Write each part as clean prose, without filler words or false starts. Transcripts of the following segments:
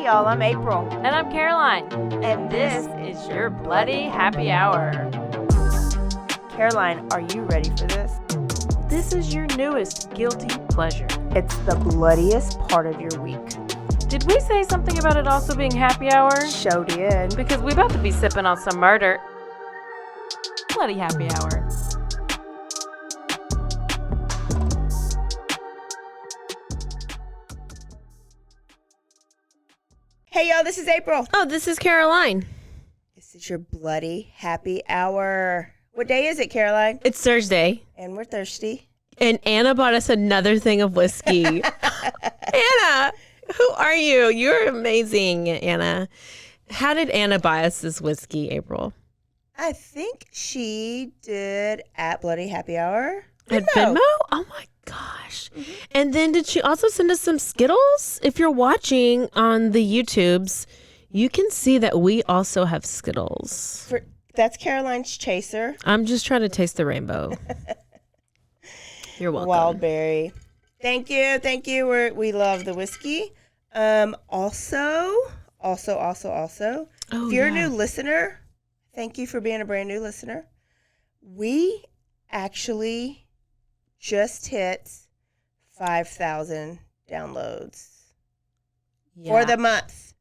y'all, I'm April. And I'm Caroline. And this is your Bloody Happy Hour. Caroline, are you ready for this? This is your newest guilty pleasure. It's the bloodiest part of your week. Did we say something about it also being happy hour? Show did. Because we're about to be sipping on some murder. Bloody Happy Hour. Hey y'all, this is April. Oh, this is Caroline. This is your Bloody Happy Hour. What day is it, Caroline? It's Thursday. And we're thirsty. And Anna bought us another thing of whiskey. Anna, who are you? You're amazing, Anna. How did Anna buy us this whiskey, April? I think she did at Bloody Happy Hour. At Venmo? Oh my gosh. Mm-hmm. And then did she also send us some Skittles? If you're watching on the YouTubes, you can see that we also have Skittles. That's Caroline's chaser. I'm just trying to taste the rainbow. You're welcome. Wildberry. Thank you. We love the whiskey. Also, if you're a new listener, thank you for being a brand new listener. We actually just hit 5,000 downloads for the month.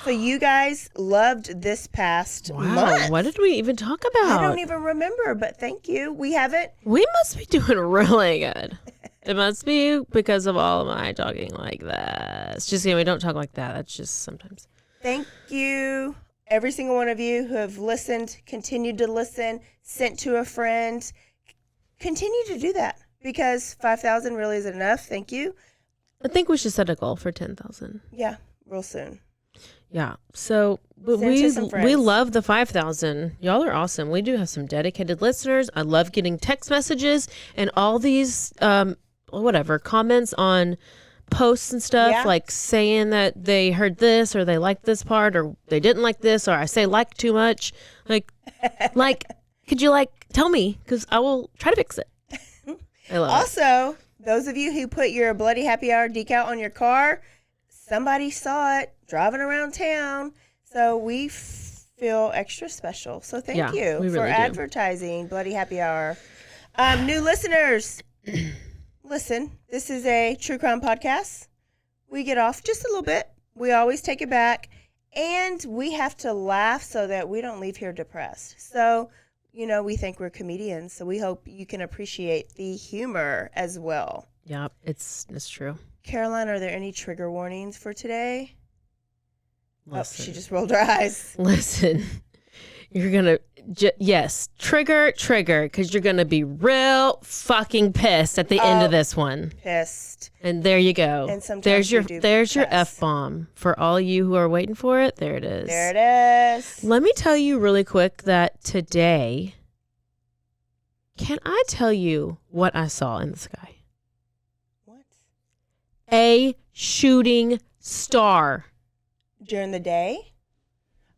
So you guys loved this past month. What did we even talk about? I don't even remember, but thank you. We haven't. We must be doing really good. It must be because of all of my talking like that. It's just, we don't talk like that. That's just sometimes. Thank you, every single one of you who have listened, continued to listen, sent to a friend. Continue to do that because 5,000 really isn't enough. Thank you. I think we should set a goal for 10,000. Yeah, real soon. Yeah. So we love the 5,000. Y'all are awesome. We do have some dedicated listeners. I love getting text messages and all these comments on posts and stuff, like saying that they heard this or they liked this part or they didn't like this or I say like too much. Like could you tell me because I will try to fix it. I love it. Also, those of you who put your Bloody Happy Hour decal on your car, somebody saw it driving around town. So we feel extra special. So thank you for advertising Bloody Happy Hour. New listeners, listen, this is a true crime podcast. We get off just a little bit. We always take it back. And we have to laugh so that we don't leave here depressed. So, we think we're comedians. So we hope you can appreciate the humor as well. Yeah, it's true. Caroline, are there any trigger warnings for today? Listen. Oh, she just rolled her eyes. Listen, you're going to, yes, trigger, because you're going to be real fucking pissed at the end of this one. Pissed. And there you go. And sometimes there's your F-bomb. For all you who are waiting for it, there it is. There it is. Let me tell you really quick that today, can I tell you what I saw in the sky? What? A shooting star. During the day?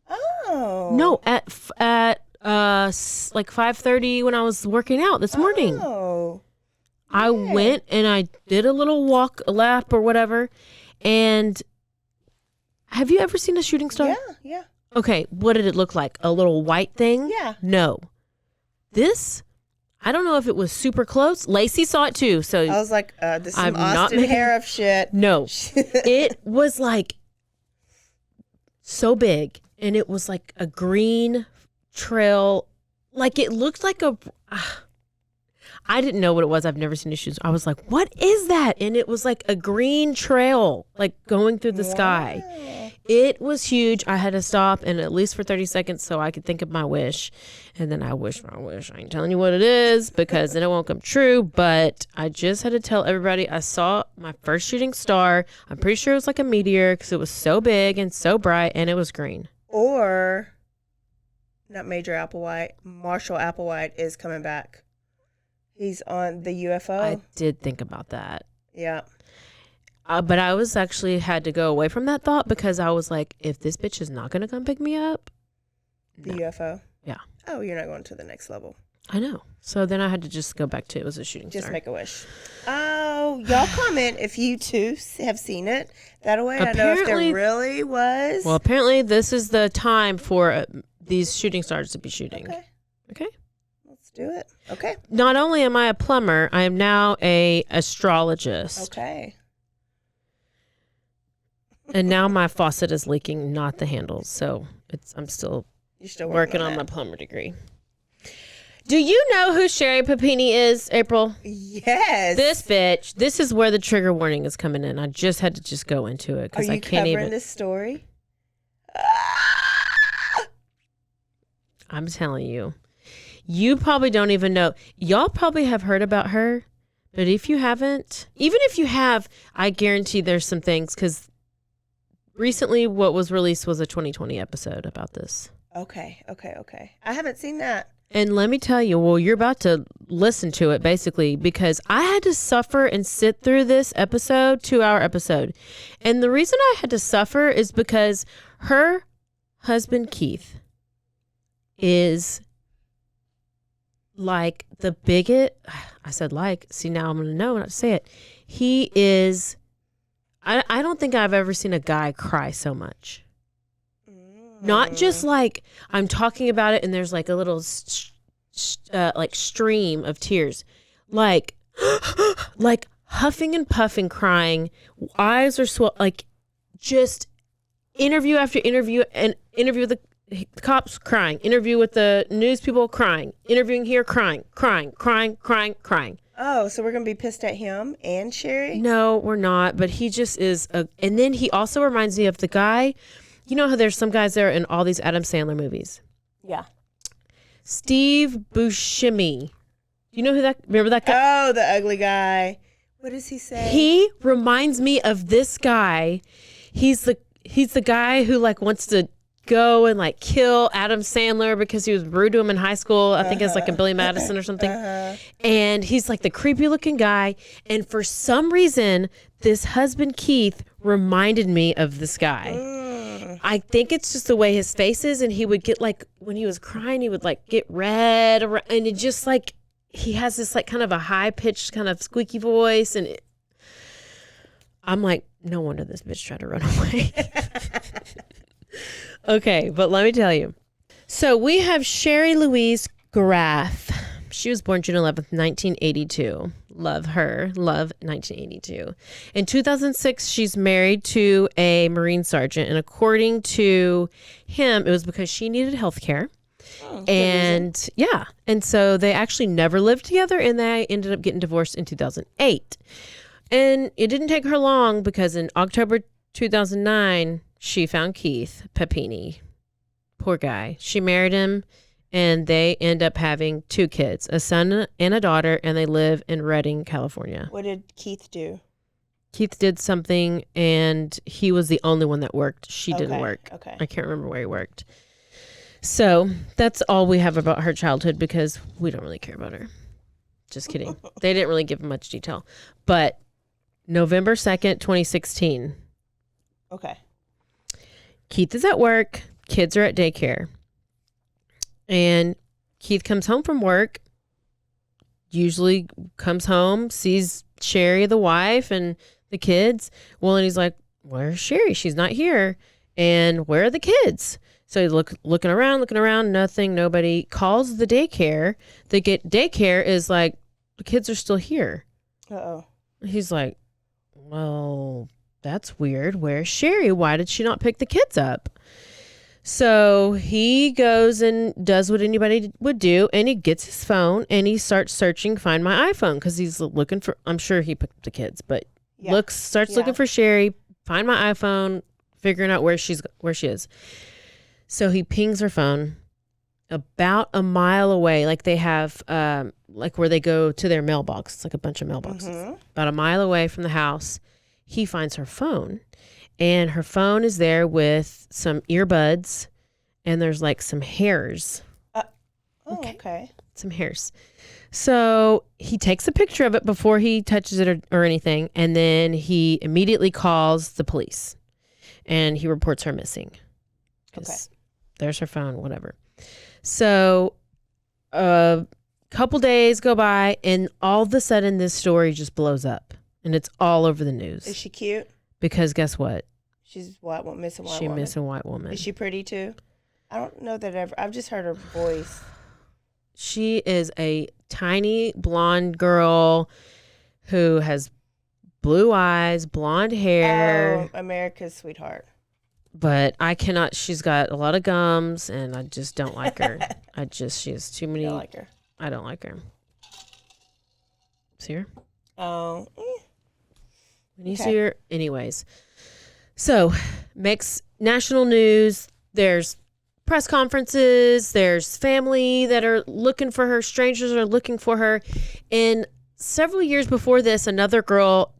Oh. No, at 5:30 when I was working out this morning. Oh. I went and I did a little lap or whatever. And have you ever seen a shooting star? Yeah. Okay, what did it look like? A little white thing? Yeah. No. This, I don't know if it was super close. Lacey saw it too. So I was like, this is some Austin Harif shit. No. It was so big. And it was like a green trail. Like it looked like I didn't know what it was. I've never seen a shooting star. I was like, what is that? And it was like a green trail, like going through the sky. It was huge. I had to stop and at least for 30 seconds so I could think of my wish. And then I wish my wish. I ain't telling you what it is because then it won't come true. But I just had to tell everybody I saw my first shooting star. I'm pretty sure it was like a meteor because it was so big and so bright and it was green. Or, not Major Applewhite, Marshall Applewhite is coming back. He's on the UFO. I did think about that. Yeah. But I was actually had to go away from that thought because I was like, if this bitch is not going to come pick me up. The UFO? Yeah. Oh, you're not going to the next level. I know. So then I had to just go back to it was a shooting star. Just make a wish. Oh, y'all comment if you too have seen it. That way I know if there really was. Well, apparently this is the time for these shooting stars to be shooting. Okay. Let's do it. Okay. Not only am I a plumber, I am now a astrologist. Okay. And now my faucet is leaking, not the handles. So I'm still working on my plumber degree. Do you know who Sherri Papini is, April? Yes. This bitch. This is where the trigger warning is coming in. I just had to go into it because I can't even. Are you covering this story? I'm telling you. You probably don't even know. Y'all probably have heard about her, but if you haven't, even if you have, I guarantee there's some things because recently what was released was a 2020 episode about this. Okay. I haven't seen that. And let me tell you, well, you're about to listen to it basically because I had to suffer and sit through this episode, 2-hour episode. And the reason I had to suffer is because her husband, Keith, is like the bigot. I said like, see, now I'm going to know when I say it. He is, I don't think I've ever seen a guy cry so much. Not just like I'm talking about it and there's like a little like stream of tears, like huffing and puffing, crying, eyes are like just interview after interview and interview with the cops crying, interview with the news people crying, interviewing here crying. Oh, so we're going to be pissed at him and Sherri? No, we're not. But he just is. And then he also reminds me of the guy. You know how there's some guys there in all these Adam Sandler movies? Yeah. Steve Buscemi. You know who that? Remember that guy? Oh, the ugly guy. What does he say? He reminds me of this guy. He's the guy who like wants to go and like kill Adam Sandler because he was rude to him in high school. I think it's like a Billy Madison or something. And he's like the creepy looking guy. And for some reason, this husband Keith reminded me of this guy. I think it's just the way his face is, and he would get like when he was crying, he would like get red, and it just like he has this like kind of a high pitched kind of squeaky voice, and I'm like, no wonder this bitch tried to run away. Okay, but let me tell you. So we have Sherri Louise Graff. She was born June 11th, 1982. Love her. Love 1982. In 2006, she's married to a Marine sergeant. And according to him, it was because she needed health care. And yeah. And so they actually never lived together. And they ended up getting divorced in 2008. And it didn't take her long because in October 2009, she found Keith Papini. Poor guy. She married him. And they end up having 2 kids, a son and a daughter, and they live in Redding, California. What did Keith do? Keith did something, and he was the only one that worked. She didn't work. Okay. I can't remember where he worked. So that's all we have about her childhood because we don't really care about her. Just kidding. They didn't really give much detail. But November 2nd, 2016. Okay. Keith is at work. Kids are at daycare. And Keith comes home from work, usually comes home, sees Sherri, the wife, and the kids. Well, and he's like, where's Sherri? She's not here. And where are the kids? So he's looking around, nothing, nobody. Calls the daycare. Daycare is like, the kids are still here. Uh-oh. He's like, well, that's weird. Where's Sherri? Why did she not pick the kids up? So he goes and does what anybody would do, and he gets his phone and he starts searching, find my iPhone, because he's looking for, I'm sure he picked up the kids, but starts looking for Sherri, find my iPhone, figuring out where she is. So he pings her phone about a mile away, like they have, like where they go to their mailbox. It's like a bunch of mailboxes. Mm-hmm. About a mile away from the house, he finds her phone. And her phone is there with some earbuds, and there's like some hairs. Okay. Some hairs. So he takes a picture of it before he touches it or anything, and then he immediately calls the police, and he reports her missing. Okay. There's her phone, whatever. So a couple days go by, and all of a sudden this story just blows up, and it's all over the news. Is she cute? Because guess what? She's missing white woman. She's missing white woman. Is she pretty too? I don't know that I've just heard her voice. She is a tiny blonde girl who has blue eyes, blonde hair. Oh, America's sweetheart. But I cannot. She's got a lot of gums, and I just don't like her. She has too many. You don't like her. I don't like her. See her? Oh. When you see her, anyways. So, makes national news. There's press conferences. There's family that are looking for her. Strangers are looking for her. And several years before this, another girl,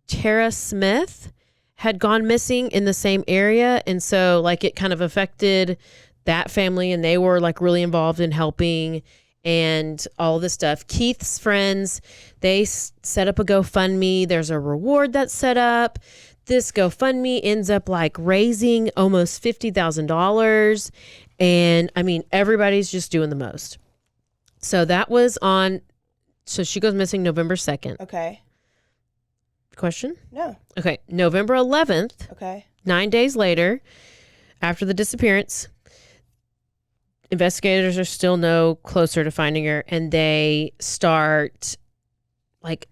Tara Smith, had gone missing in the same area. And so, like, it kind of affected that family, and they were, like, really involved in helping and all this stuff. Keith's friends, they set up a GoFundMe. There's a reward that's set up. This GoFundMe ends up, like, raising almost $50,000. And, I mean, everybody's just doing the most. So that was so she goes missing November 2nd. Okay. Question? No. Okay. November 11th. Okay. 9 days later, after the disappearance, investigators are still no closer to finding her, and they start, like,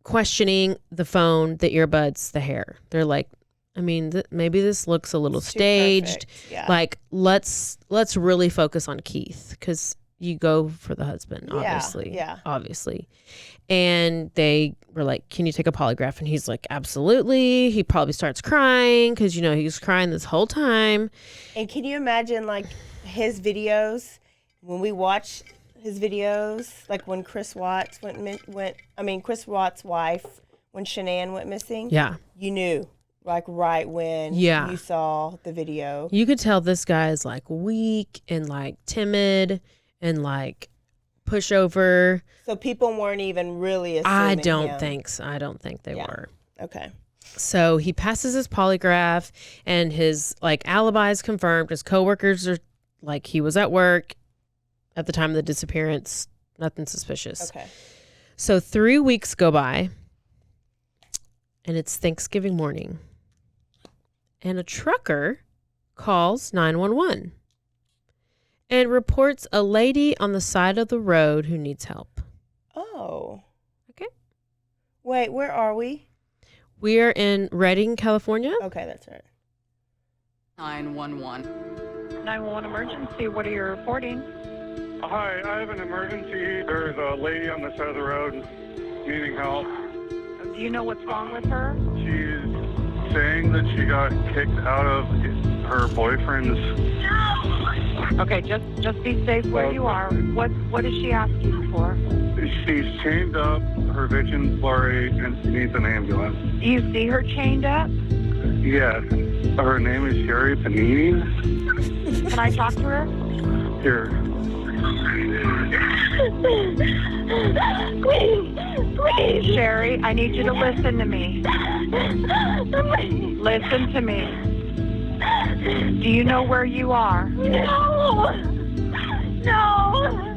questioning the phone, the earbuds, the hair. They're like, I mean, maybe this looks a little staged. Yeah. Like, let's really focus on Keith, because you go for the husband, obviously. Yeah. Obviously. And they were like, can you take a polygraph? And he's like, absolutely. He probably starts crying because, he was crying this whole time. And can you imagine, like, his videos, when we watch his videos, like when Chris Watts Chris Watts' wife, when Shanann went missing? Yeah. You knew, like, right when you saw the video. You could tell this guy is, like, weak and, like, timid and, like, pushover. So people weren't even really assuming I don't him. think so. I don't think they were. Okay. So he passes his polygraph, and his, like, alibi is confirmed. His coworkers are like, he was at work at the time of the disappearance. Nothing suspicious. Okay. So 3 weeks go by, and it's Thanksgiving morning, and a trucker calls 911 and reports a lady on the side of the road who needs help. Oh. Okay. Wait, where are we? We are in Redding, California. Okay, that's right. 911. 911 emergency. What are you reporting? Hi, I have an emergency. There's a lady on the side of the road needing help. Do you know what's wrong with her? She's saying that she got kicked out of her boyfriend's. Okay, just be safe where you are. What is she asking for? She's chained up, her vision's blurry, and she needs an ambulance. Do you see her chained up? Yes. Her name is Sherri Papini. Can I talk to her? Here. Please, Sherri, I need you to listen to me. Listen to me. Do you know where you are? No.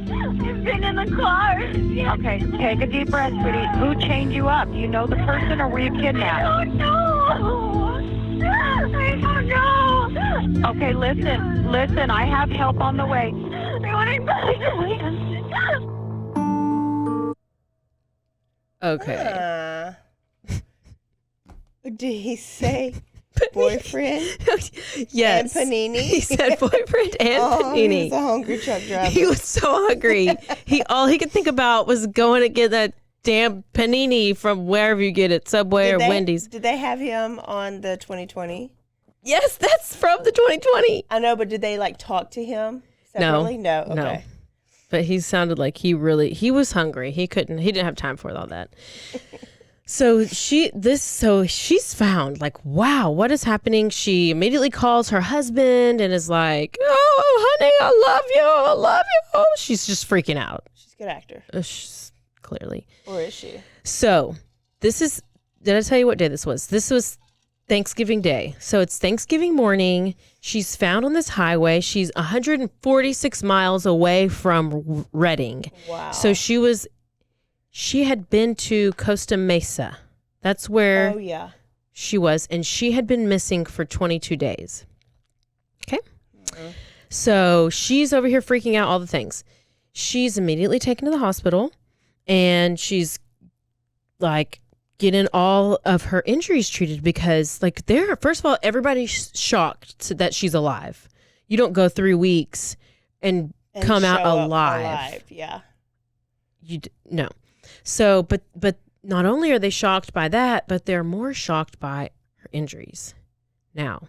I've been in the car. Okay, take a deep breath, sweetie. Who chained you up? Do you know the person, or were you kidnapped? I don't know. Okay, listen, I have help on the way. I want to Okay. Did he say boyfriend? Yes. And panini? He said boyfriend and panini. He was a hungry truck driver. He was so hungry. All he could think about was going to get that damn panini from wherever you get it, Subway or Wendy's. Did they have him on the 2020? Yes, that's from the 2020. I know, but did they, like, talk to him separately? No. Okay. No. But he sounded like he was hungry. He didn't have time for all that. So she's found, like, wow, what is happening? She immediately calls her husband and is like, oh, honey, I love you. She's just freaking out. She's a good actor. Clearly. Or is she? So did I tell you what day this was? This was Thanksgiving Day. So it's Thanksgiving morning. She's found on this highway. She's 146 miles away from Redding. Wow. So she had been to Costa Mesa. That's where she was. And she had been missing for 22 days. Okay. Mm-hmm. So she's over here freaking out, all the things. She's immediately taken to the hospital and she's like getting all of her injuries treated because like first of all, everybody's shocked that she's alive. You don't go 3 weeks and come out alive. Yeah. No. So, but not only are they shocked by that, but they're more shocked by her injuries. Now,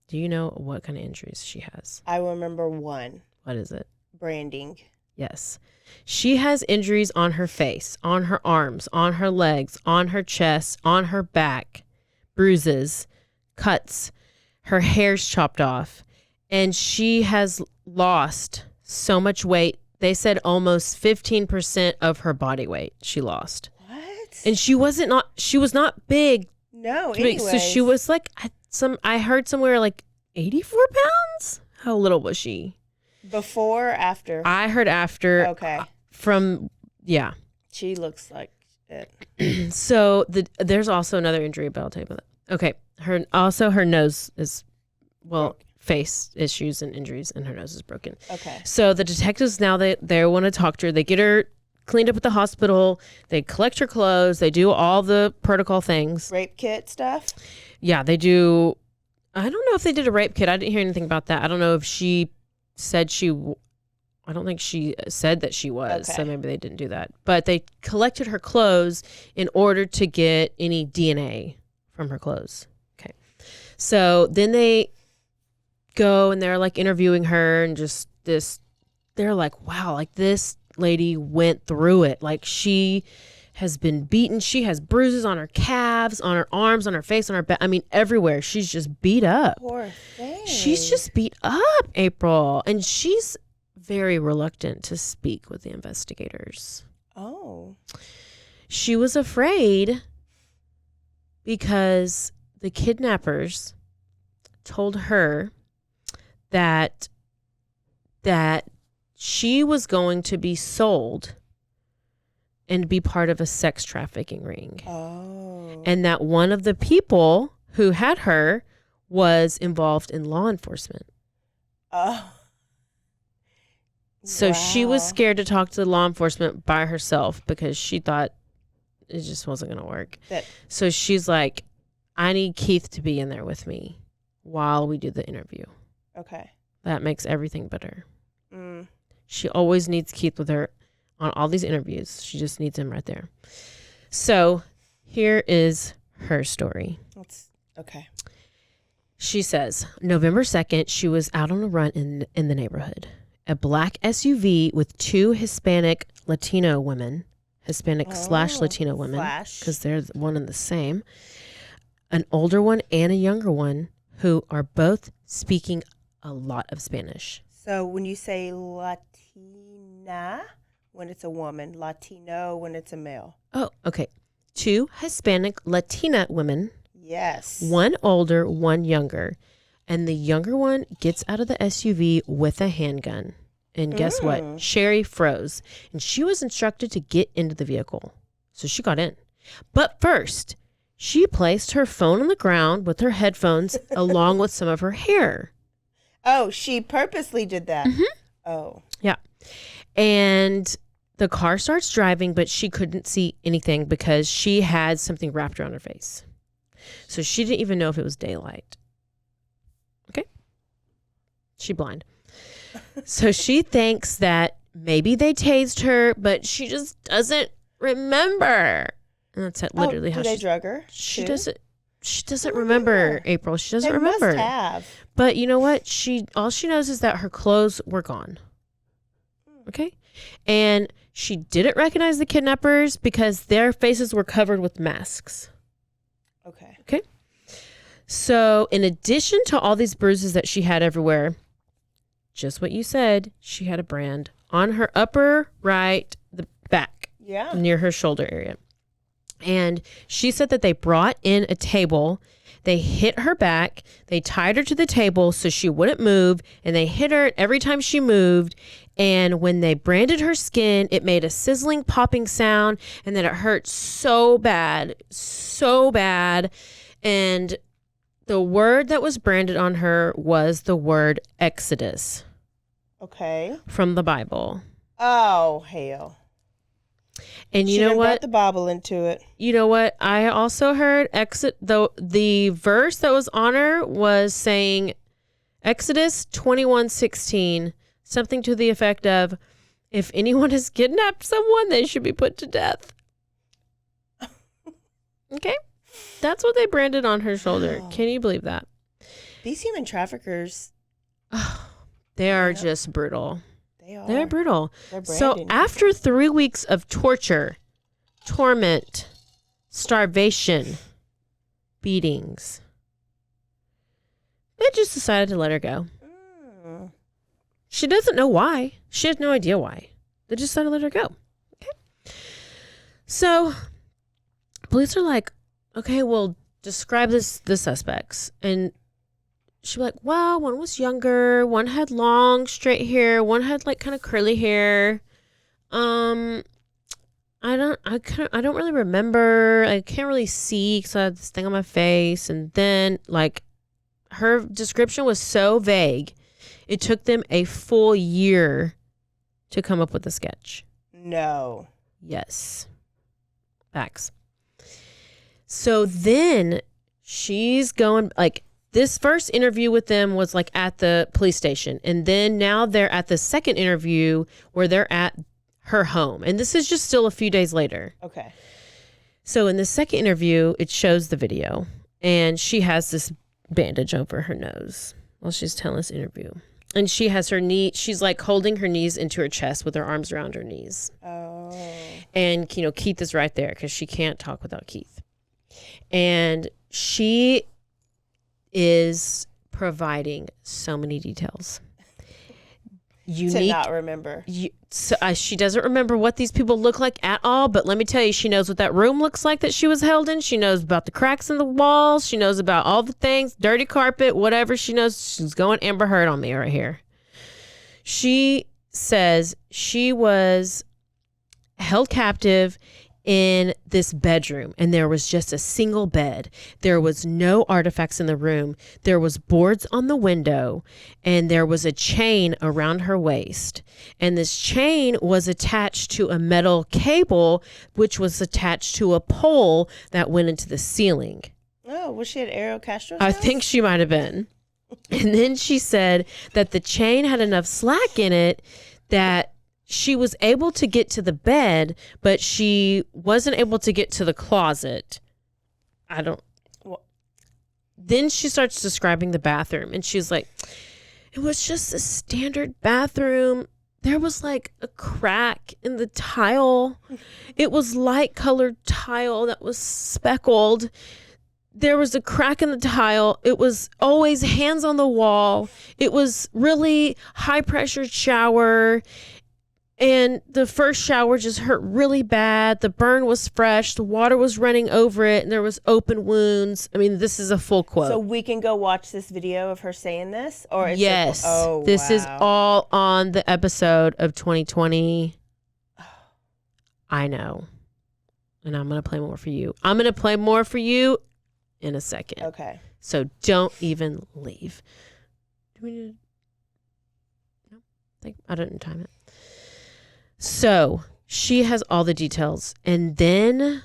do you know what kind of injuries she has? I remember one. What is it? Branding. Yes. She has injuries on her face, on her arms, on her legs, on her chest, on her back, bruises, cuts, her hair's chopped off, and she has lost so much weight. They said almost 15% of her body weight she lost. What? And she was not big. No, anyways. So she was like I heard somewhere like 84 pounds. How little was she? Before or after? I heard after. Okay. She looks like it. So there's also another injury, but I'll tell you about that. Okay. Her nose is, face issues and injuries, and her nose is broken. Okay. So the detectives now, they want to talk to her. They get her cleaned up at the hospital. They collect her clothes. They do all the protocol things. Rape kit stuff? Yeah, they do. I don't know if they did a rape kit. I didn't hear anything about that. I don't know if she said I don't think she said that she was, so maybe they didn't do that. But they collected her clothes in order to get any DNA from her clothes. Okay. So then they go and they're like interviewing her and just they're like, wow, like this lady went through it. Like she has been beaten. She has bruises on her calves, on her arms, on her face, on her back. I mean, everywhere. She's just beat up. Poor thing. She's just beat up, April. And she's very reluctant to speak with the investigators. Oh. She was afraid because the kidnappers told her that she was going to be sold and be part of a sex trafficking ring. Oh. And that one of the people who had her was involved in law enforcement. Oh. So she was scared to talk to the law enforcement by herself because she thought it just wasn't going to work. So she's like, I need Keith to be in there with me while we do the interview. Okay. That makes everything better. Mm. She always needs Keith with her on all these interviews. She just needs him right there. So here is her story. Okay. She says, November 2nd, she was out on a run in the neighborhood. A black SUV with 2 Hispanic Latino women, Hispanic/Latino women, because they're one and the same, an older one and a younger one who are both speaking a lot of Spanish. So when you say Latina, when it's a woman, Latino when it's a male. Oh, okay. 2 Hispanic Latina women. Yes. One older, one younger. And the younger one gets out of the SUV with a handgun. And guess what? Sherri froze. And she was instructed to get into the vehicle. So she got in. But first, she placed her phone on the ground with her headphones along with some of her hair. Oh, she purposely did that. Mm-hmm. Oh. Yeah. And the car starts driving, but she couldn't see anything because she had something wrapped around her face. So she didn't even know if it was daylight. Okay. She blind. So she thinks that maybe they tased her, but she just doesn't remember. And that's literally how they drug her? She doesn't remember, April. She doesn't remember. Must have. But you know what? All she knows is that her clothes were gone. Okay? And she didn't recognize the kidnappers because their faces were covered with masks. Okay. Okay? So in addition to all these bruises that she had everywhere, just what you said, she had a brand on her upper right, the back, near her shoulder area. And she said that they brought in a table. They hit her back. They tied her to the table so she wouldn't move. And they hit her every time she moved. And when they branded her skin, it made a sizzling, popping sound. And then it hurt so bad, so bad. And the word that was branded on her was the word Exodus. Okay. From the Bible. Oh, hell. And you she know what? Brought the Bible into it. You know what? I also heard the verse that was on her was saying Exodus 21:16, something to the effect of, if anyone has kidnapped someone, they should be put to death. Okay? That's what they branded on her shoulder. Wow. Can you believe that? These human traffickers. They are just brutal. They are. They're brutal. They're So branding. after 3 weeks of torture, torment, starvation, beatings, they just decided to let her go. Mm. She doesn't know why. She has no idea why. They just decided to let her go. Okay. So police are like, okay, well, describe the suspects. And she'd be like, well, one was younger, one had long straight hair, one had like kind of curly hair. I don't really remember. I can't really see because I had this thing on my face. And then like her description was so vague, it took them a full year to come up with a sketch. No. Yes. Facts. So then she's going, like, this first interview with them was like at the police station. And then now they're at the second interview where they're at her home. And this is just still a few days later. Okay. So in the second interview, it shows the video. And she has this bandage over her nose while she's telling this interview. And she has her knee, she's like holding her knees into her chest with her arms around her knees. Oh. And, you know, Keith is right there because she can't talk without Keith. And she is providing so many details. Unique. To not remember. She doesn't remember what these people look like at all, but let me tell you, she knows what that room looks like that she was held in. She knows about the cracks in the walls. She knows about all the things, dirty carpet, whatever she knows. She's going Amber Heard on me right here. She says she was held captive in this bedroom, and there was just a single bed. There was no artifacts in the room. There was boards on the window, and there was a chain around her waist. And this chain was attached to a metal cable, which was attached to a pole that went into the ceiling. Oh, was she at Ariel Castro's I house? think she might have been. And then she said that the chain had enough slack in it that she was able to get to the bed, but she wasn't able to get to the closet. Then she starts describing the bathroom, and she's like, it was just a standard bathroom. There was like a crack in the tile. It was light colored tile that was speckled. There was a crack in the tile. It was always hands on the wall. It was really high pressure shower. And the first shower just hurt really bad. The burn was fresh. The water was running over it, and there was open wounds. I mean, this is a full quote. So we can go watch this video of her saying this? Or is yes. This is all on the episode of 2020. I know. And I'm going to play more for you. I'm going to play more for you in a second. Okay. So don't even leave. Do we need to... No? I didn't time it. So she has all the details. And then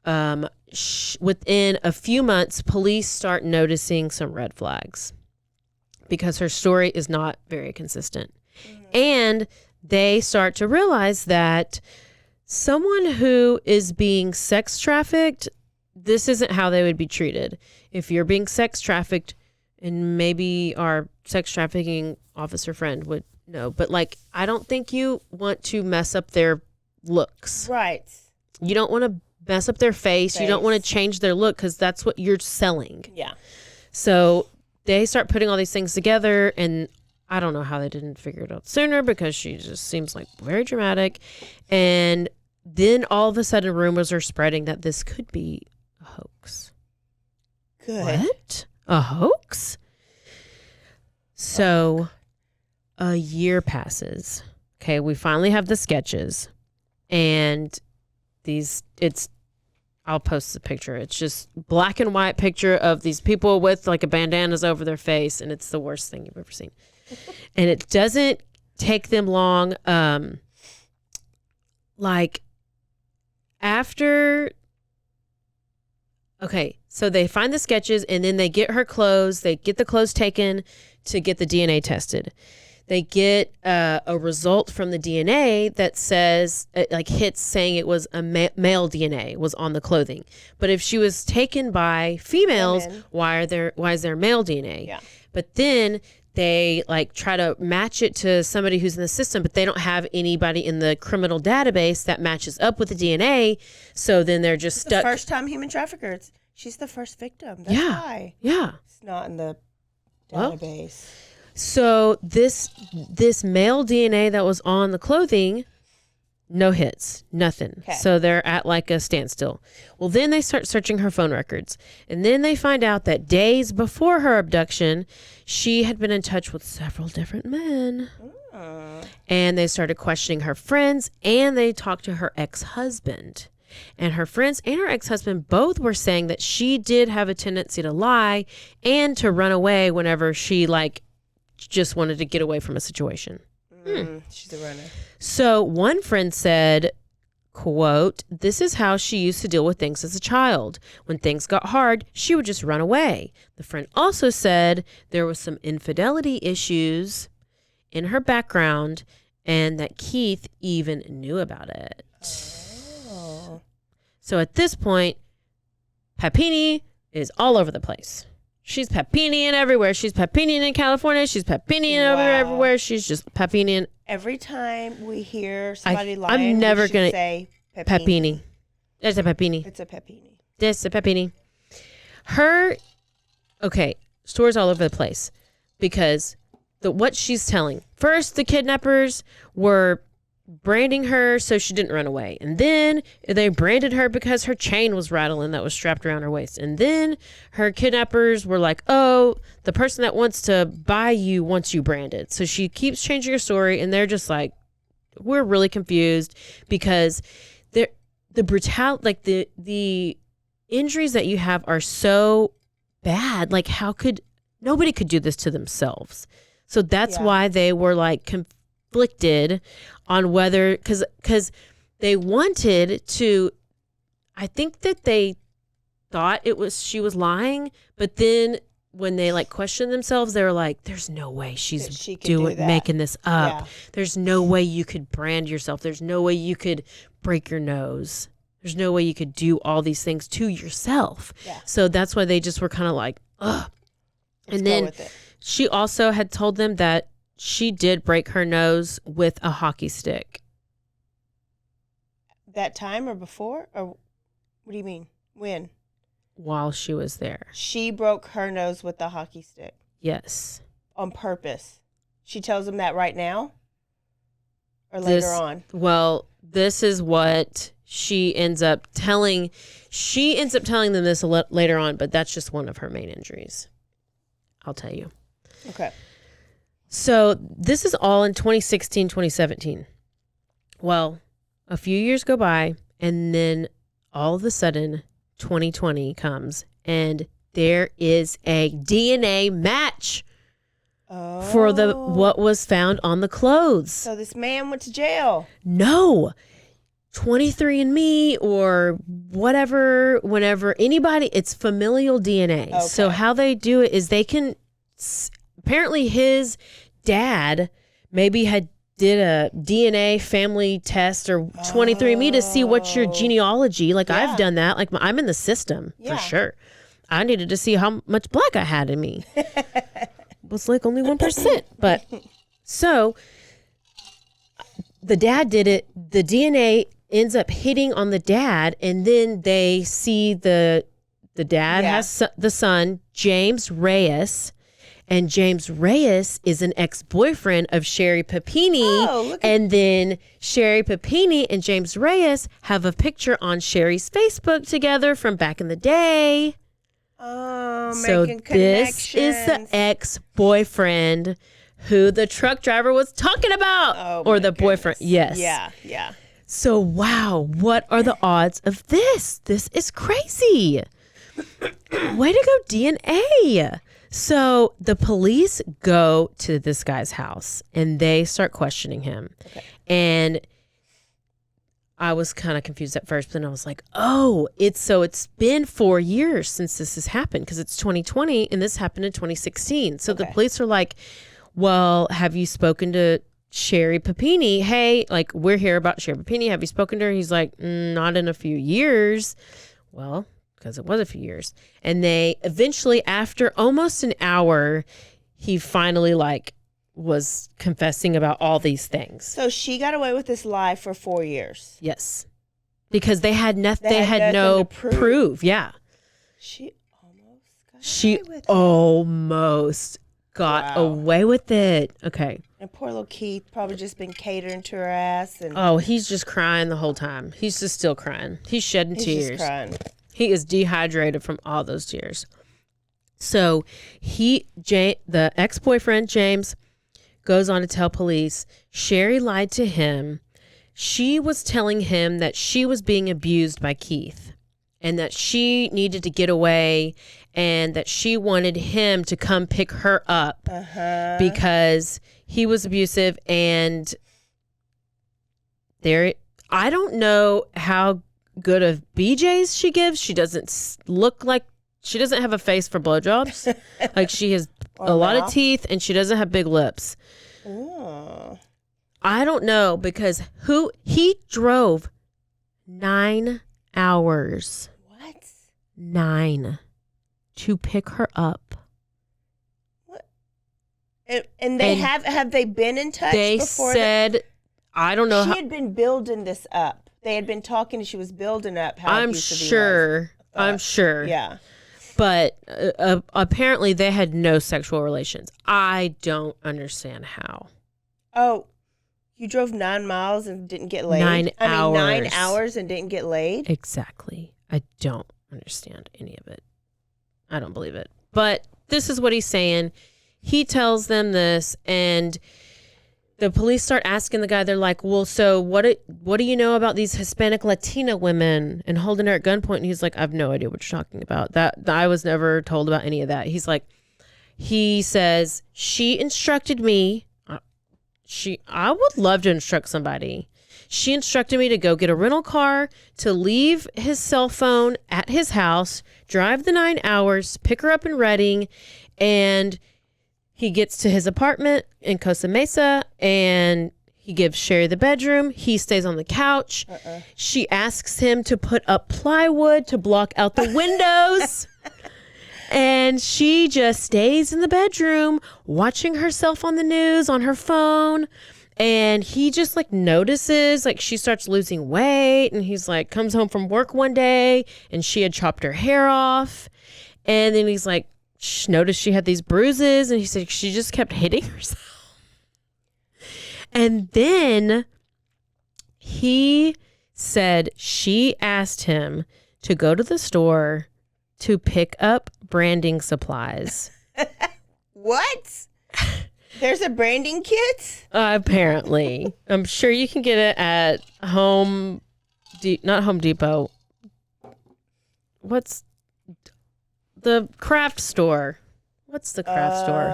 within a few months, police start noticing some red flags because her story is not very consistent. Mm-hmm. And they start to realize that someone who is being sex trafficked, this isn't how they would be treated. If you're being sex trafficked, and maybe our sex trafficking officer friend would know, but like, I don't think you want to mess up their looks. Right. You don't want to mess up their face. You don't want to change their look because that's what you're selling. Yeah. So they start putting all these things together, and I don't know how they didn't figure it out sooner because she just seems like very dramatic. And then all of a sudden rumors are spreading that this could be a hoax. Good. What? A hoax? So a year passes. Okay, we finally have the sketches. And I'll post the picture. It's just black and white picture of these people with like a bandanas over their face. And it's the worst thing you've ever seen. And it doesn't take them long. Like after, okay, so they find the sketches and then they get her clothes. They get the clothes taken to get the DNA tested. They get a result from the DNA that says, like hits saying it was a male DNA was on the clothing. But if she was taken by females, why is there male DNA? Yeah. But then they like try to match it to somebody who's in the system, but they don't have anybody in the criminal database that matches up with the DNA. So then they're just stuck. The first time human traffickers. She's the first victim. That's why. Yeah. It's not in the database. So this male DNA that was on the clothing, no hits, nothing. Okay. So they're at like a standstill. Well, then they start searching her phone records. And then they find out that days before her abduction, she had been in touch with several different men. And they started questioning her friends, and they talked to her ex-husband. And her friends and her ex-husband both were saying that she did have a tendency to lie and to run away whenever she like just wanted to get away from a situation. She's a runner. So one friend said, quote, "This is how she used to deal with things as a child. When things got hard, she would just run away." The friend also said there was some infidelity issues in her background and that Keith even knew about it. Oh. So at this point, Papini is all over the place. She's Papiniing everywhere. She's Papiniing in California. She's Papiniing everywhere. She's just Papiniing. Every time we hear somebody lying, I'm never we should gonna say Papini. There's a Papini. It's a Papini. There's a Papini. Stories all over the place because what she's telling. First, the kidnappers were branding her so she didn't run away. And then they branded her because her chain was rattling that was strapped around her waist. And then her kidnappers were like, oh, the person that wants to buy you wants you branded. So she keeps changing her story, and they're just like, we're really confused because the brutality, like the injuries that you have are so bad. Like nobody could do this to themselves. So that's why they were like conflicted on whether, because they wanted to, I think that they thought she was lying, but then when they like questioned themselves, they were like, there's no way she's making this up. Yeah. There's no way you could brand yourself. There's no way you could break your nose. There's no way you could do all these things to yourself. Yeah. So that's why they just were kind of like, ugh. And then she also had told them that she did break her nose with a hockey stick. That time or before? Or what do you mean? When? While she was there. She broke her nose with a hockey stick. Yes. On purpose. She tells them that right now? Or later on? Well, this is what she ends up telling. She ends up telling them this later on, but that's just one of her main injuries. I'll tell you. Okay. So this is all in 2016, 2017. Well, a few years go by, and then all of a sudden, 2020 comes, and there is a DNA match for what was found on the clothes. So this man went to jail. No. 23andMe or whatever, whenever anybody, it's familial DNA. Okay. So how they do it is they can, apparently his dad maybe did a DNA family test or 23andMe to see what's your genealogy. Like I've done that. Like I'm in the system for sure. I needed to see how much black I had in me. It was like only 1%. But so the dad did it. The DNA ends up hitting on the dad, and then they see the dad has the son, James Reyes, And James Reyes is an ex-boyfriend of Sherri Papini. Oh, and then Sherri Papini and James Reyes have a picture on Sherri's Facebook together from back in the day. Oh, So making this is the connections. ex-boyfriend who the truck driver was talking about. Oh, or my the boyfriend. goodness. Yes. Yeah. So, wow, what are the odds of this? This is crazy. Way to go, DNA. So the police go to this guy's house and they start questioning him. Okay. And I was kind of confused at first, but then I was like, oh, it's been 4 years since this has happened because it's 2020 and this happened in 2016. So the police are like, well, have you spoken to Sherri Papini? Hey, like, we're here about Sherri Papini. Have you spoken to her? He's like, not in a few years. Well, because it was a few years. And they eventually, after almost an hour, he finally was confessing about all these things. So she got away with this lie for 4 years. Yes. Because they had nothing. They had nothing no to prove. proof. Yeah. She almost got She away with it. almost got away with it. Okay. And poor little Keith probably just been catering to her ass. And Oh, he's just crying the whole time. He's just still crying. He's shedding he's tears. just crying. He is dehydrated from all those tears. So the ex-boyfriend, James, goes on to tell police Sherri lied to him. She was telling him that she was being abused by Keith and that she needed to get away and that she wanted him to come pick her up because he was abusive. And I don't know how good of BJs she gives. She doesn't look like, she doesn't have a face for blowjobs. Like she has a lot of teeth and she doesn't have big lips. Oh. I don't know because he drove 9 hours. What? 9 to pick her up. What? And they have they been in touch They before? said, I don't know She how. had been building this up. They had been talking and she was building up how I'm abusive he was. sure. I'm sure. Yeah. But apparently they had no sexual relations. I don't understand how. Oh, you drove 9 miles and didn't get laid? 9 hours. 9 hours and didn't get laid? Exactly. I don't understand any of it. I don't believe it. But this is what he's saying. He tells them this, and the police start asking the guy, they're like, well, so what do you know about these Hispanic Latina women, and holding her at gunpoint? And he's like, I have no idea what you're talking about. That I was never told about any of that. He says, she instructed me. I would love to instruct somebody. She instructed me to go get a rental car, to leave his cell phone at his house, drive the 9 hours, pick her up in Reading, and he gets to his apartment in Costa Mesa, and he gives Sherri the bedroom. He stays on the couch. She asks him to put up plywood to block out the windows. And she just stays in the bedroom watching herself on the news on her phone. And he just notices she starts losing weight. And he's comes home from work one day and she had chopped her hair off. And then he's noticed she had these bruises. And he said she just kept hitting herself. And then he said she asked him to go to the store to pick up branding supplies. What? There's a branding kit? Apparently. I'm sure you can get it at not Home Depot. What's the craft store? What's the craft store?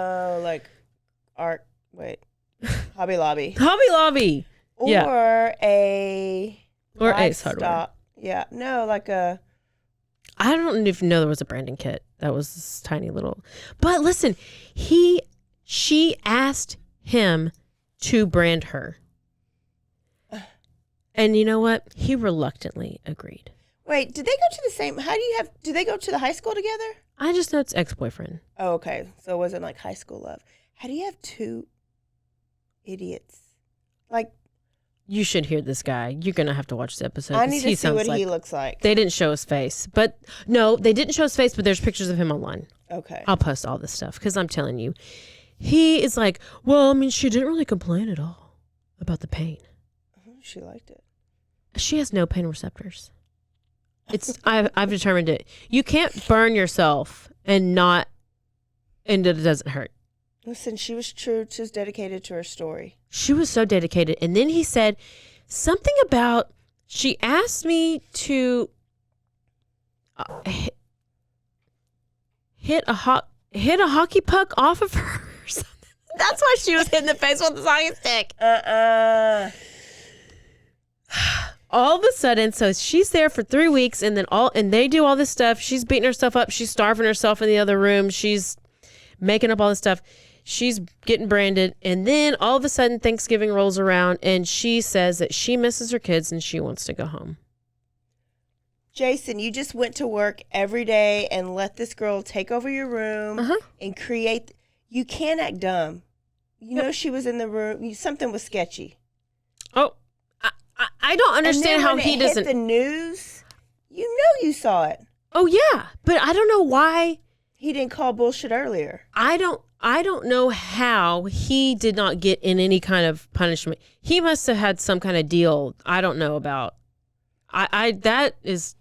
Hobby Lobby. Hobby Lobby. Yeah. Or Ace Hardware. Yeah. No, I don't even know there was a branding kit. That was this tiny little. But listen, she asked him to brand her. And you know what? He reluctantly agreed. Wait, did they go to the same? Do they go to the high school together? I just know it's ex-boyfriend. Oh, okay. So it wasn't high school love. How do you have two idiots? you should hear this guy. You're going to have to watch the episode. I need to see what he looks like. They didn't show his face. But no, they didn't show his face, but there's pictures of him online. Okay. I'll post all this stuff because I'm telling you. He is like, well, I mean, she didn't really complain at all about the pain. She liked it. She has no pain receptors. I've determined it. You can't burn yourself and it doesn't hurt. Listen, she was true. She was dedicated to her story. She was so dedicated. And then he said something about, she asked me to hit a hockey puck off of her or something. That's why she was hitting the face with the hockey stick. All of a sudden, so she's there for 3 weeks, and they do all this stuff. She's beating herself up. She's starving herself in the other room. She's making up all this stuff. She's getting branded. And then all of a sudden, Thanksgiving rolls around, and she says that she misses her kids and she wants to go home. Jason, you just went to work every day and let this girl take over your room and create. You can't act dumb. You know she was in the room. Something was sketchy. Oh, I don't understand how he doesn't. Hit the news. You know you saw it. Oh yeah, but I don't know why he didn't call bullshit earlier. I don't know how he did not get in any kind of punishment. He must have had some kind of deal I don't know about. That is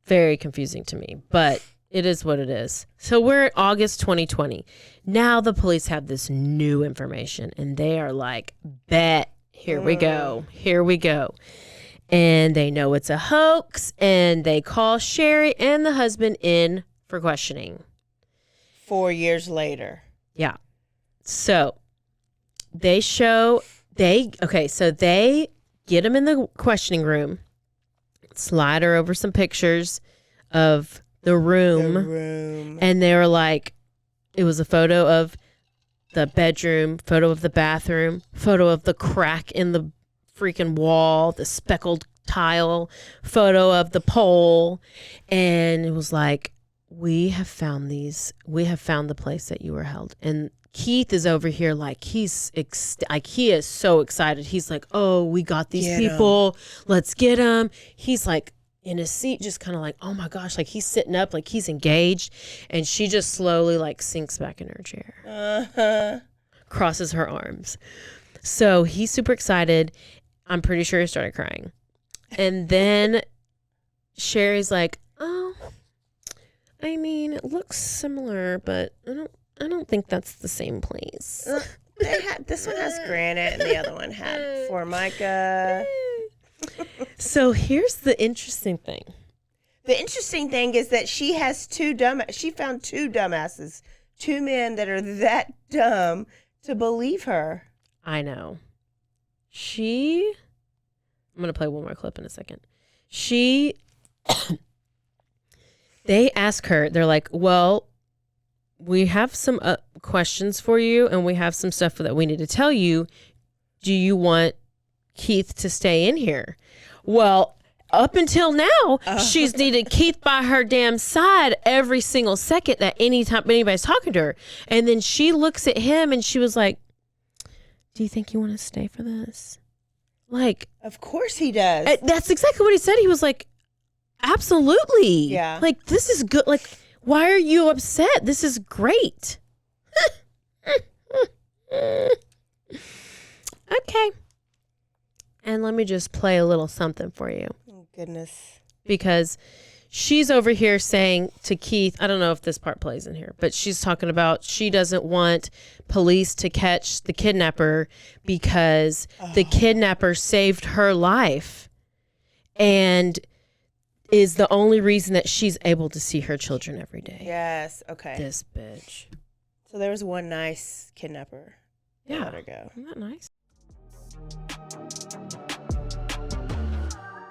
very confusing to me, but it is what it is. So we're at August 2020. Now the police have this new information, and they are like, bet. Here we go. Here we go. And they know it's a hoax, and they call Sherri and the husband in for questioning. 4 years later. Yeah. So they get him in the questioning room, slide her over some pictures of the room. And they were like, it was a photo of the bedroom, photo of the bathroom, photo of the crack in the freaking wall, the speckled tile, photo of the pole. And it was like, we have found the place that you were held. And Keith is over here like he is so excited. He's like, oh, we got these people. Let's get them. He's like in his seat, just kind of like, oh my gosh, like he's sitting up, like he's engaged. And she just slowly like sinks back in her chair, crosses her arms. So he's super excited. I'm pretty sure he started crying. And then Sherri's like, oh, I mean, it looks similar, but I don't think that's the same place. This one has granite and the other one had Formica. So here's the interesting thing. The interesting thing is that she found two dumbasses, two men that are that dumb to believe her. I know. I'm going to play one more clip in a second. They ask her, they're like, well, we have some questions for you, and we have some stuff that we need to tell you. Do you want Keith to stay in here? Well, up until now, she's needed Keith by her damn side every single second that anytime anybody's talking to her. And then she looks at him and she was like, do you think you want to stay for this? Like, of course he does. That's exactly what he said. He was like, absolutely. Yeah. Like, this is good. Like, why are you upset? This is great. Okay. And let me just play a little something for you. Oh, goodness. Because she's over here saying to Keith, I don't know if this part plays in here, but she's talking about she doesn't want police to catch the kidnapper because the kidnapper saved her life and is the only reason that she's able to see her children every day. Yes. Okay. This bitch. So there was one nice kidnapper. Yeah. Let her go. Isn't that nice?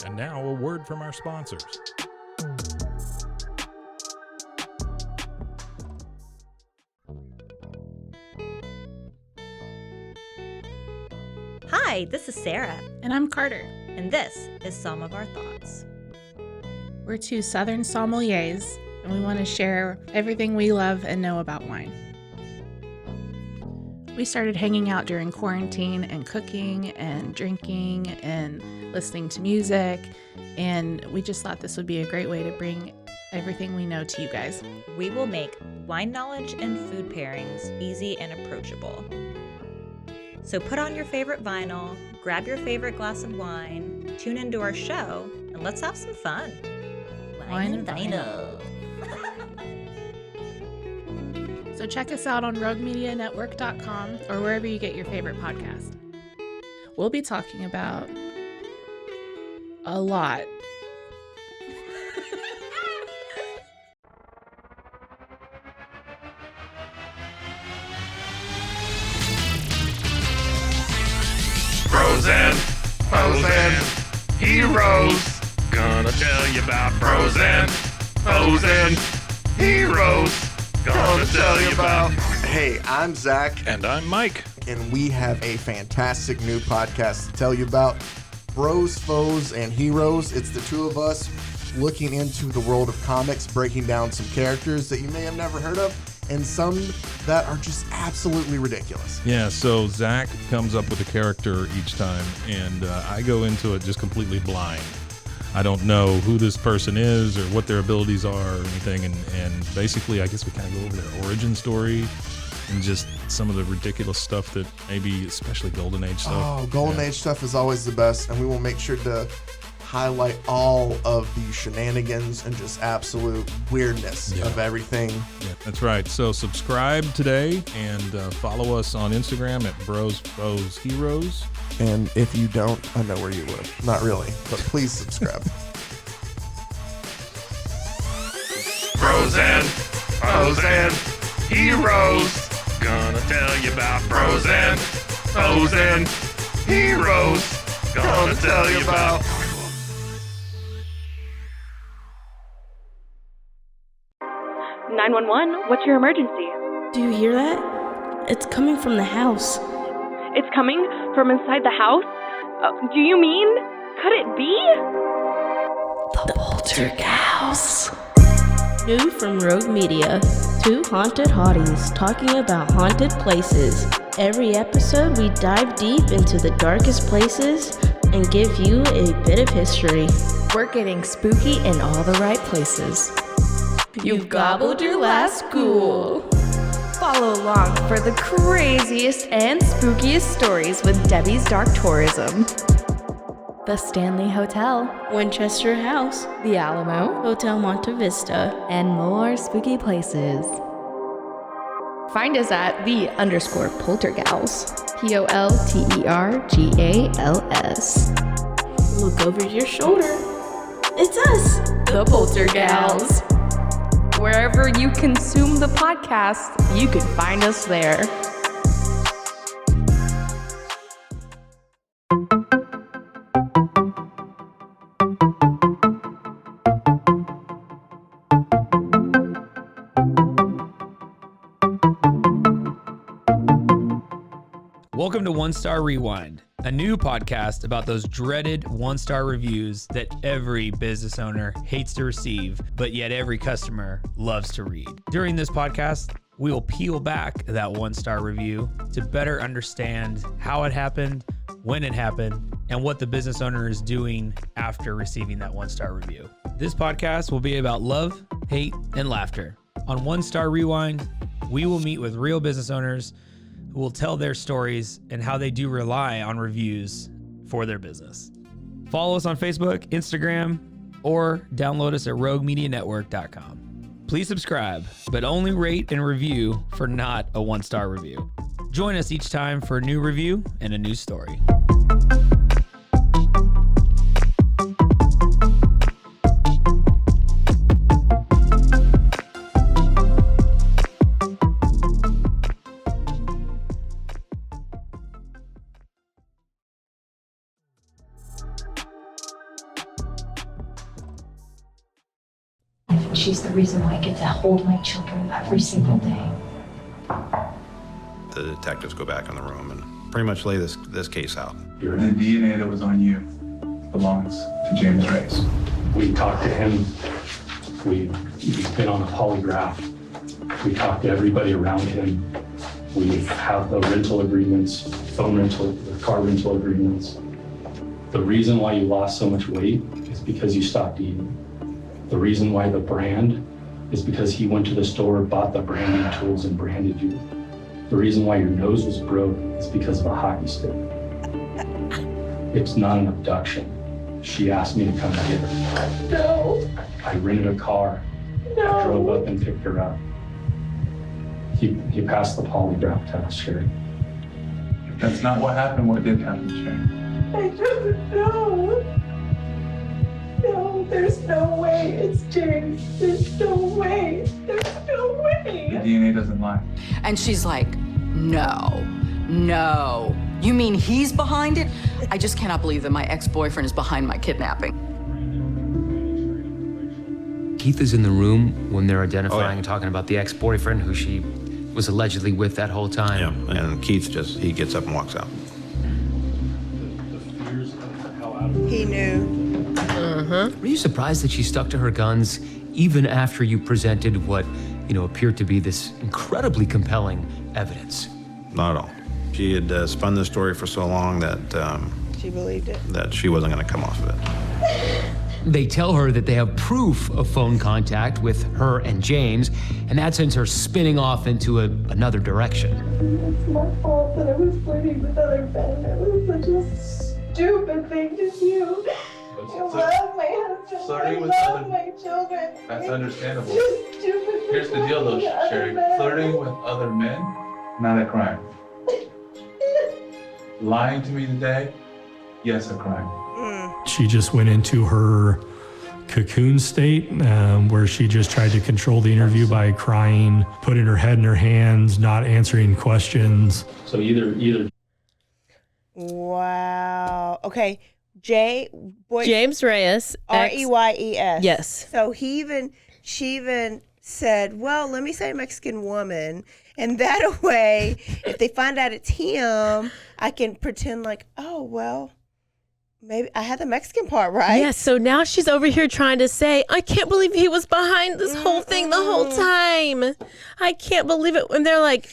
And now a word from our sponsors. Hi, this is Sarah. And I'm Carter. And this is Some of Our Thoughts. We're two Southern sommeliers, and we want to share everything we love and know about wine. We started hanging out during quarantine and cooking and drinking and listening to music. And we just thought this would be a great way to bring everything we know to you guys. We will make wine knowledge and food pairings easy and approachable. So put on your favorite vinyl, grab your favorite glass of wine, tune into our show, and let's have some fun. Wine and vinyl. So check us out on roguemedianetwork.com or wherever you get your favorite podcast. We'll be talking about a lot. Bros and foes and heroes. Gonna tell you about bros and foes and heroes. Gonna tell you about. Hey, I'm Zach. And I'm Mike. And we have a fantastic new podcast to tell you about. Bros, Foes, and Heroes. It's the two of us looking into the world of comics, breaking down some characters that you may have never heard of, and some that are just absolutely ridiculous. Yeah, so Zach comes up with a character each time, and I go into it just completely blind. I don't know who this person is or what their abilities are or anything, and basically I guess we kind of go over their origin story and just some of the ridiculous stuff that maybe, especially Golden Age stuff. Oh, Golden Age stuff is always the best, and we will make sure to highlight all of the shenanigans and just absolute weirdness of everything. Yeah, that's right. So subscribe today and follow us on Instagram at Bros, Foes, Heroes. And if you don't, I know where you live. Not really, but please subscribe. Bros and foes and heroes. Gonna tell you about bros and foes and heroes. Gonna tell you about. 911, what's your emergency? Do you hear that? It's coming from the house. It's coming from inside the house? Do you mean? Could it be? The Poltergeist. New from Rogue Media. Two haunted hotties talking about haunted places. Every episode we dive deep into the darkest places and give you a bit of history. We're getting spooky in all the right places. You've gobbled your last ghoul. Follow along for the craziest and spookiest stories with Debbie's Dark Tourism. The Stanley Hotel, Winchester House, The Alamo, Hotel Monte Vista, and more spooky places. Find us at _Poltergals. POLTERGALS. Look over your shoulder. It's us, the Poltergals. Wherever you consume the podcast, you can find us there. Welcome to One Star Rewind, a new podcast about those dreaded one-star reviews that every business owner hates to receive, but yet every customer loves to read. During this podcast, we will peel back that one-star review to better understand how it happened, when it happened, and what the business owner is doing after receiving that one-star review. This podcast will be about love, hate, and laughter. On One Star Rewind, we will meet with real business owners who will tell their stories and how they do rely on reviews for their business. Follow us on Facebook, Instagram, or download us at roguemedianetwork.com. Please subscribe, but only rate and review for not a one-star review. Join us each time for a new review and a new story. She's the reason why I get to hold my children every single day. The detectives go back in the room and pretty much lay this case out. The DNA that was on you belongs to James Rice. We talked to him. We've been on a polygraph. We talked to everybody around him. We have the rental agreements, phone rental, the car rental agreements. The reason why you lost so much weight is because you stopped eating. The reason why the brand is because he went to the store, bought the branding tools, and branded you. The reason why your nose was broke is because of a hockey stick. It's not an abduction. She asked me to come get her. No. I rented a car. No. I drove up and picked her up. He passed the polygraph test, Sherri. If that's not what happened, what did happen, Sherri? I don't know. No, there's no way. It's James. There's no way. There's no way. The DNA doesn't lie. And she's like, no. You mean he's behind it? I just cannot believe that my ex-boyfriend is behind my kidnapping. Keith is in the room when they're identifying and talking about the ex-boyfriend who she was allegedly with that whole time. Yeah, and Keith he gets up and walks out. He knew. Were you surprised that she stuck to her guns even after you presented what, appeared to be this incredibly compelling evidence? Not at all. She had spun this story for so long that She believed it. that she wasn't going to come off of it. They tell her that they have proof of phone contact with her and James, and that sends her spinning off into another direction. It's my fault that I was flirting with other men. It was such a stupid thing to do. I love my husband. Flirting I with love other- my children. That's understandable. It's stupid. Here's the deal, though, Sherri. Flirting with other men, not a crime. Lying to me today, yes, a crime. She just went into her cocoon state where she just tried to control the interview by crying, putting her head in her hands, not answering questions. So either. Wow. Okay. James Reyes. Reyes. Yes. So she even said, well, let me say Mexican woman. And that way, if they find out it's him, I can pretend like, oh, well, maybe I had the Mexican part right. Yeah, so now she's over here trying to say, I can't believe he was behind this whole thing the whole time. I can't believe it. And they're like,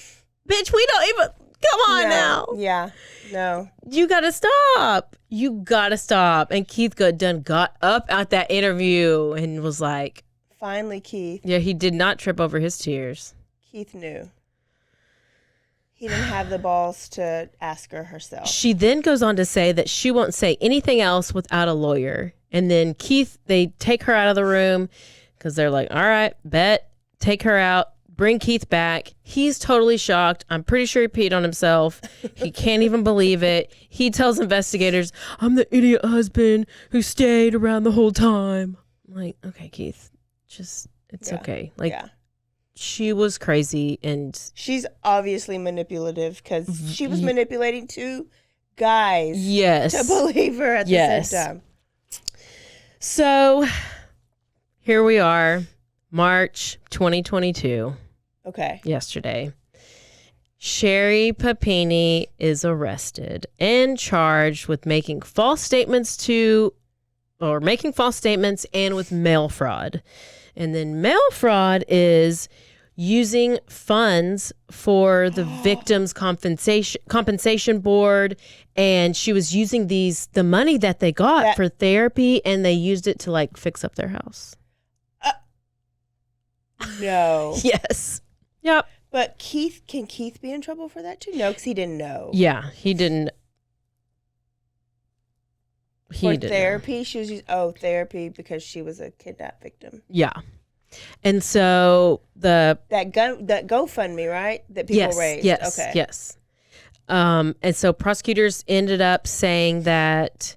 bitch, we don't even, come on now. Yeah, no. You got to stop. And Keith got up at that interview and was like. Finally, Keith. Yeah, he did not trip over his tears. Keith knew. He didn't have the balls to ask her herself. She then goes on to say that she won't say anything else without a lawyer. And then Keith, they take her out of the room because they're like, all right, bet, take her out, bring Keith back. He's totally shocked. I'm pretty sure he peed on himself. He can't even believe it. He tells investigators, I'm the idiot husband who stayed around the whole time. I'm like, okay, Keith, it's okay. Like, she was crazy, and she's obviously manipulative because she was manipulating two guys to believe her at the same time. So here we are, March 2022. Okay. Yesterday. Sherri Papini is arrested and charged with making false statements and with mail fraud. And then mail fraud is using funds for the victim's compensation board, and she was using the money that they got for therapy, and they used it to like fix up their house. No. Yes. Yep. But can Keith be in trouble for that too? No, because he didn't know. Yeah, he didn't. For therapy, she was using therapy because she was a kidnap victim. Yeah. And so that GoFundMe, right? That people raised. Yes. Okay. Yes. And so prosecutors ended up saying that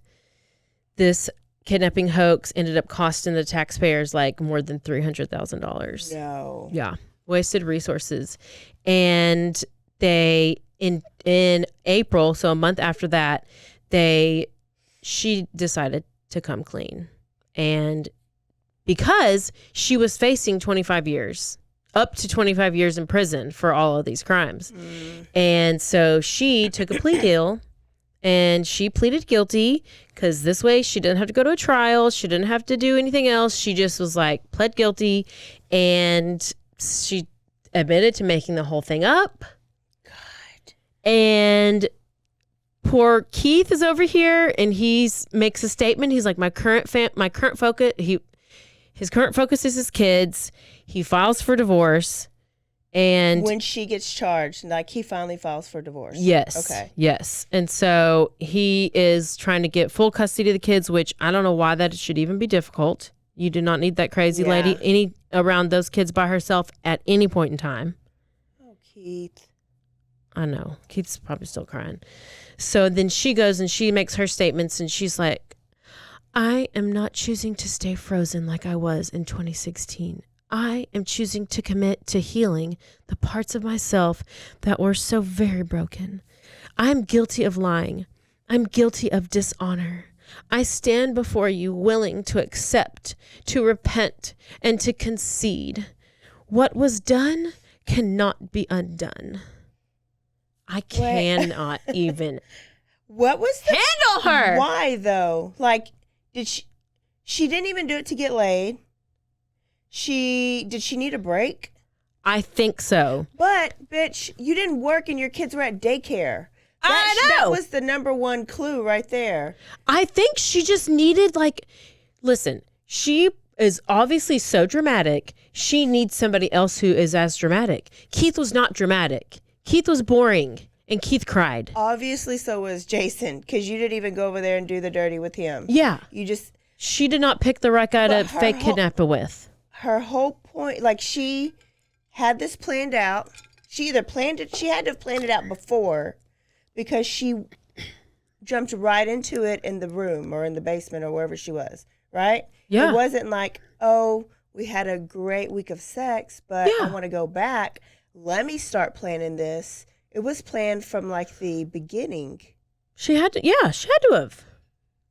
this kidnapping hoax ended up costing the taxpayers like more than $300,000. No. Yeah. Wasted resources. And they in April, so a month after that, she decided to come clean. And because she was facing 25 years, up to 25 years in prison for all of these crimes. And so she took a plea deal and she pleaded guilty because this way she didn't have to go to a trial. She didn't have to do anything else. She just was like, pled guilty, and she admitted to making the whole thing up. And poor Keith is over here, and makes a statement. He's like, my current focus. His current focus is his kids. He files for divorce, and when she gets charged, like he finally files for divorce. Yes. Okay. Yes, and so he is trying to get full custody of the kids, which I don't know why that should even be difficult. You do not need that crazy lady around those kids by herself at any point in time. Oh, Keith. I know. Keith's probably still crying. So then she goes and she makes her statements, and she's like, I am not choosing to stay frozen like I was in 2016. I am choosing to commit to healing the parts of myself that were so very broken. I'm guilty of lying. I'm guilty of dishonor. I stand before you willing to accept, to repent, and to concede. What was done cannot be undone. I cannot even What was the handle her. Why though? Like, did she didn't even do it to get laid. Did she need a break? I think so. But bitch, you didn't work and your kids were at daycare. I know. That was the number one clue right there. I think she just needed, listen, she is obviously so dramatic. She needs somebody else who is as dramatic. Keith was not dramatic. Keith was boring, and Keith cried. Obviously, so was Jason, because you didn't even go over there and do the dirty with him. Yeah. She did not pick the right guy to fake kidnap her with. Her whole point, she had this planned out. She either planned it, she had to have planned it out before, because she jumped right into it in the room or in the basement or wherever she was, right? Yeah. It wasn't like, oh, we had a great week of sex, but I want to go back. Let me start planning this. It was planned from the beginning. She had to have.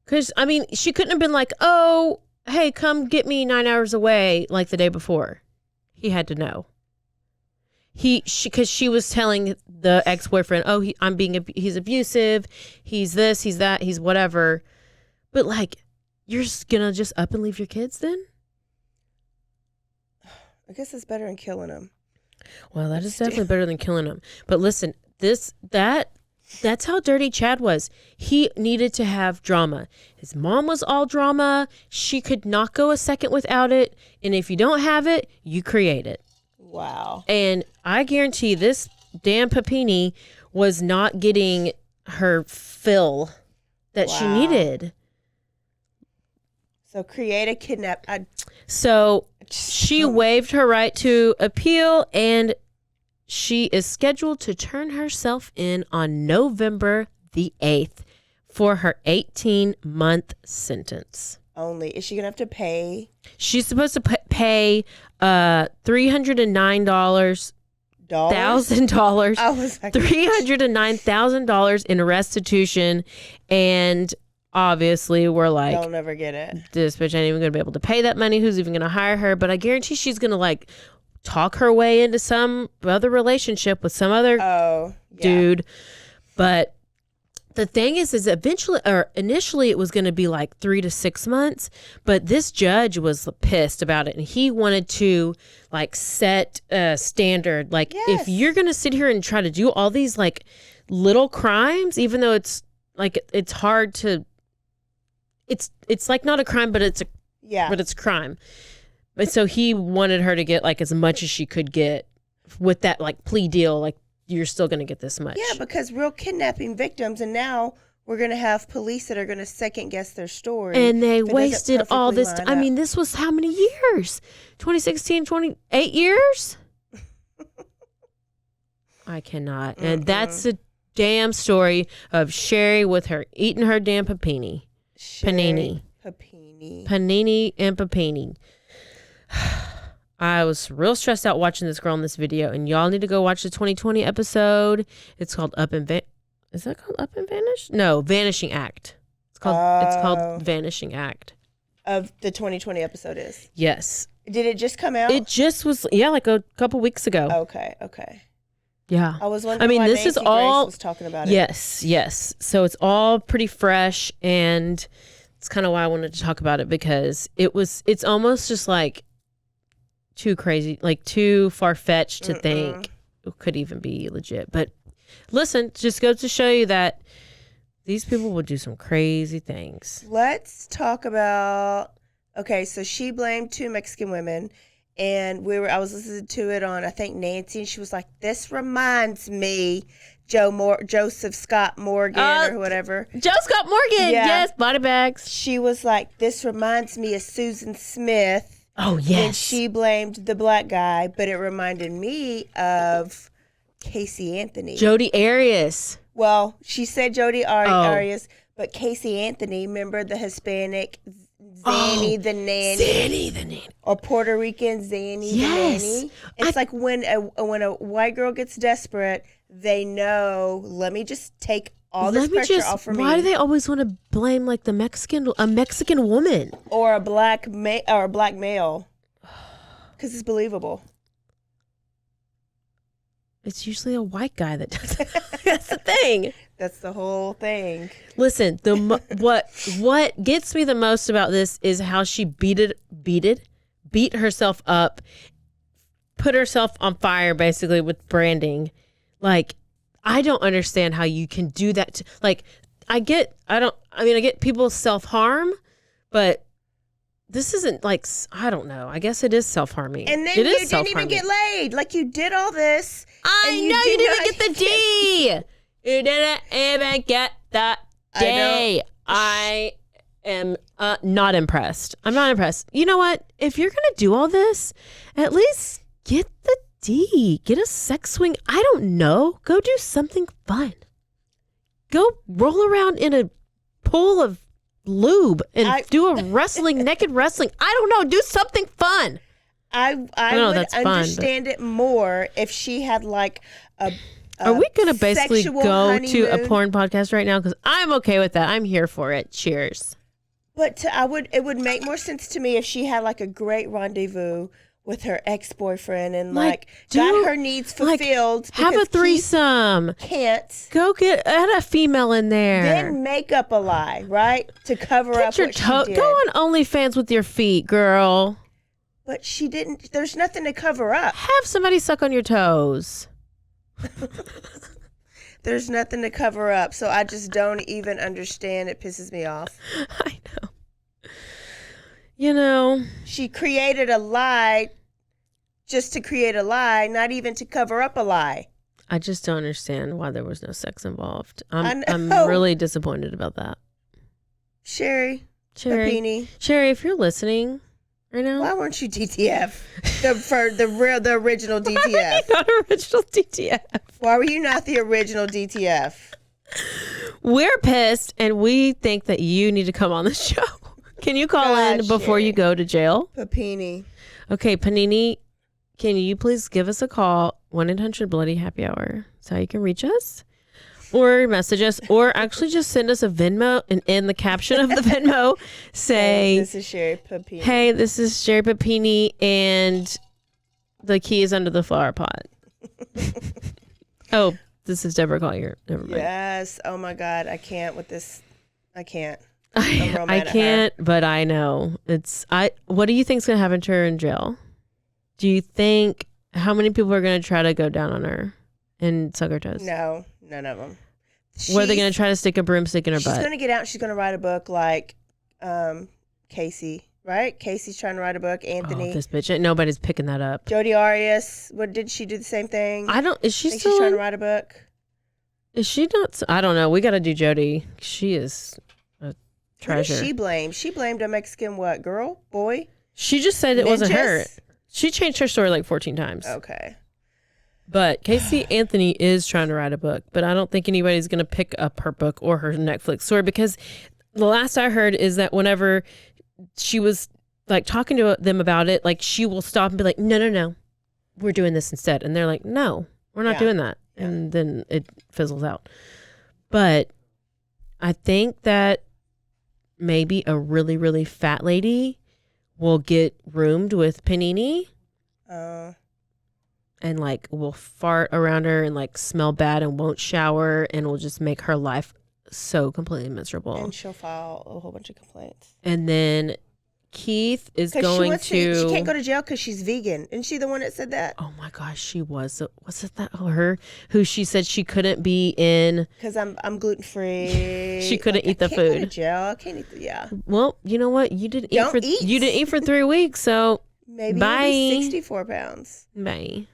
Because, she couldn't have been like, oh, hey, come get me 9 hours away like the day before. He had to know. Because she was telling the ex-boyfriend, oh, he's abusive, he's this, he's that, he's whatever. But you're just gonna just up and leave your kids then? I guess it's better than killing them. Well, that is definitely better than killing them. But listen, that's how dirty Chad was. He needed to have drama. His mom was all drama. She could not go a second without it. And if you don't have it, you create it. Wow. And I guarantee this damn Papini was not getting her fill that she needed. So create a kidnap. So she waived her right to appeal, and she is scheduled to turn herself in on November the 8th for her 18-month sentence. Only. Is she going to have to pay? She's supposed to pay $309,000. I was like, $309,000 in restitution, and obviously we're like, they'll never get it. This bitch ain't even gonna be able to pay that money. Who's even gonna hire her? But I guarantee she's gonna talk her way into some other relationship with some other dude. But the thing is initially it was going to be 3 to 6 months, but this judge was pissed about it, and he wanted to set a standard. If you're going to sit here and try to do all these little crimes, even though it's it's hard to, it's not a crime, but it's a crime. But so he wanted her to get as much as she could get with that plea deal. You're still going to get this much. Yeah, because real kidnapping victims, and now we're going to have police that are going to second guess their story. And they wasted all this. This was how many years? 2016, 28 years? I cannot. And that's a damn story of Sherri with her eating her damn panini. Panini and Papini. I was real stressed out watching this girl in this video, and y'all need to go watch the 2020 episode. It's called Is that called Up and Vanish? No, Vanishing Act. It's called Vanishing Act. Of the 2020 episode is? Yes. Did it just come out? It just was, a couple weeks ago. Okay. Yeah. I was wondering why this Nancy is all Grace was talking about it. Yes. So it's all pretty fresh, and it's kind of why I wanted to talk about it, because it's almost just too crazy, too far-fetched to think it could even be legit. But listen, just goes to show you that these people would do some crazy things. Let's talk about, okay, so she blamed 2 Mexican women, and I was listening to it on, I think, Nancy, and she was like, this reminds me Joseph Scott Morgan or whatever. Joe Scott Morgan, yes, body bags. She was like, this reminds me of Susan Smith. Oh, yes. And she blamed the black guy, but it reminded me of Casey Anthony. Jodi Arias. Well, she said Jodi Arias, but Casey Anthony, remember the Hispanic Zanny the nanny? Zanny the nanny. Or Puerto Rican Zanny the nanny. It's like when a white girl gets desperate, they know, let me just take all this pressure off for me. Why do they always want to blame like a Mexican woman? Or a black male? Because it's believable. It's usually a white guy that does it. That's the thing. That's the whole thing. Listen, what gets me the most about this is how she beat herself up, put herself on fire basically with branding. Like, I don't understand how you can do that. I get people self-harm, but this isn't like, I don't know. I guess it is self-harming. And then you didn't even get laid. Like, you did all this. I know you didn't get the D. You didn't even get that D. I am not impressed. I'm not impressed. You know what? If you're going to do all this, at least get the D. Get a sex swing. I don't know. Go do something fun. Go roll around in a pool of lube and do a naked wrestling. I don't know. Do something fun. I would understand it more if she had like a Are we going to basically go honeymoon to a porn podcast right now? Because I'm okay with that. I'm here for it. Cheers. But it would make more sense to me if she had like a great rendezvous with her ex-boyfriend and got her needs fulfilled. Have a threesome. Can't. Go add a female in there. Then make up a lie, right? To cover up what she did. Go on OnlyFans with your feet, girl. But she didn't. There's nothing to cover up. Have somebody suck on your toes. There's nothing to cover up. So I just don't even understand. It pisses me off. I know. You know. She created a lie just to create a lie, not even to cover up a lie. I just don't understand why there was no sex involved. I'm really disappointed about that. Sherri Papini. Sherri, if you're listening right now. Why weren't you DTF? The original DTF. Why not original DTF? Why were you not the original DTF? We're pissed, and we think that you need to come on the show. Can you call in before you go to jail? Papini. Okay, Panini, can you please give us a call? 1-800-BLOODY-HAPPY-HOUR. That's how you can reach us. Or message us, or actually just send us a Venmo, and in the caption of the Venmo, say, this is Sherri Papini. Hey, this is Sherri Papini, and the key is under the flower pot. Oh, this is Deborah Collier. Never mind. Yes. Oh, my God. I can't with this. I can't. I can't, but I know. What do you think's going to happen to her in jail? Do you think, how many people are going to try to go down on her and suck her toes? No, none of them. Or are they going to try to stick a broomstick in her butt? She's going to get out. She's going to write a book like Casey, right? Casey's trying to write a book. Anthony. Oh, this bitch. Nobody's picking that up. Jodi Arias. What did she do the same thing? Is she think still she's trying to write a book? Is she not? I don't know. We got to do Jodi. She is a treasure. Who did she blame? She blamed a Mexican what? Girl? Boy? She just said it wasn't her. She changed her story like 14 times. Okay. But Casey Anthony is trying to write a book, but I don't think anybody's going to pick up her book or her Netflix story, because the last I heard is that whenever she was like talking to them about it, like she will stop and be like, no, we're doing this instead. And they're like, no, we're not doing that. Yeah. And then it fizzles out. But I think that maybe a really, really fat lady will get roomed with Panini. And like will fart around her and like smell bad and won't shower and will just make her life so completely miserable. And she'll file a whole bunch of complaints. And then Keith is going to. She can't go to jail because she's vegan. Isn't she the one that said that? Oh my gosh, she was. Was it that her who she said she couldn't be in? Because I'm gluten free. She couldn't eat the food. Go to jail. I can't eat yeah. Well, you know what? You didn't eat for 3 weeks, so maybe bye. You'll be 64 pounds. Bye.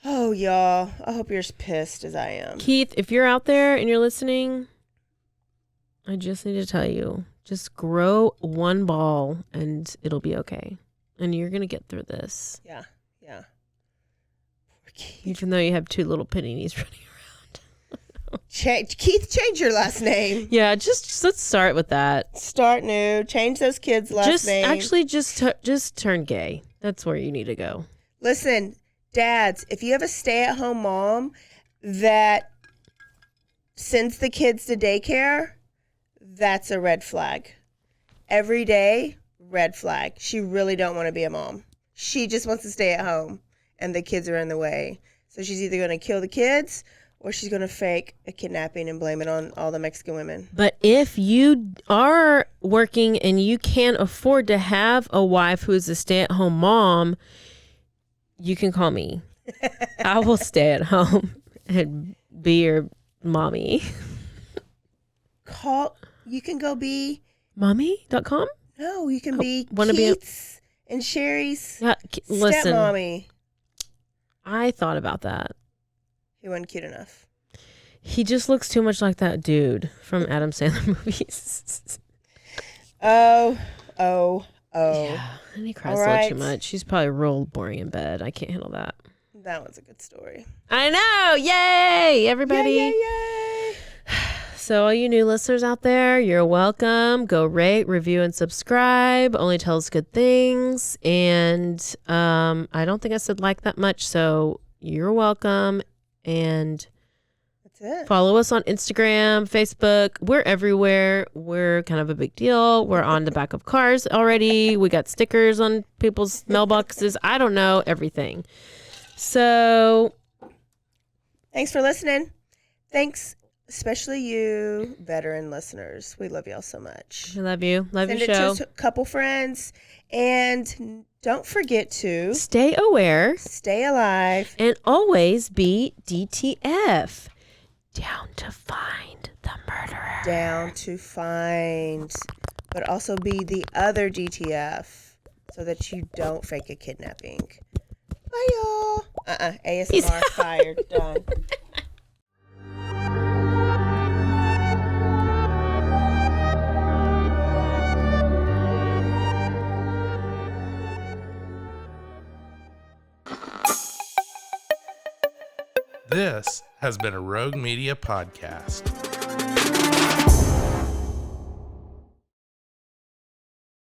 Oh, y'all. I hope you're as pissed as I am. Keith, if you're out there and you're listening, I just need to tell you, just grow one ball and it'll be okay. And you're going to get through this. Yeah. Even though you have 2 little paninis running around. Keith, change your last name. Yeah, just let's start with that. Start new. Change those kids' last name. Actually, just turn gay. That's where you need to go. Listen, dads, if you have a stay-at-home mom that sends the kids to daycare, that's a red flag. Every day, red flag. She really don't want to be a mom. She just wants to stay at home, and the kids are in the way. So she's either going to kill the kids or she's going to fake a kidnapping and blame it on all the Mexican women. But if you are working and you can't afford to have a wife who's a stay-at-home mom, you can call me. I will stay at home and be your mommy. You can go be mommy.com? No, you can be Keith's and Sherri's stepmommy. I thought about that. He wasn't cute enough. He just looks too much like that dude from Adam Sandler movies. Oh. Yeah, and he cries a little too much. He's probably real boring in bed. I can't handle that. That one's a good story. I know. Yay, everybody. Yay. So all you new listeners out there, you're welcome. Go rate, review, and subscribe. Only tell us good things. And I don't think I said like that much, so you're welcome. And that's it. Follow us on Instagram, Facebook. We're everywhere. We're kind of a big deal. We're on the back of cars already. We got stickers on people's mailboxes. I don't know, everything. So thanks for listening. Thanks. Especially you, veteran listeners. We love y'all so much. I love you. Love your show. Send it to a couple friends. And don't forget to stay aware, stay alive, and always be DTF. Down to find the murderer. Down to find. But also be the other DTF so that you don't fake a kidnapping. Bye, y'all. ASMR fired. Done. This has been a Rogue Media podcast.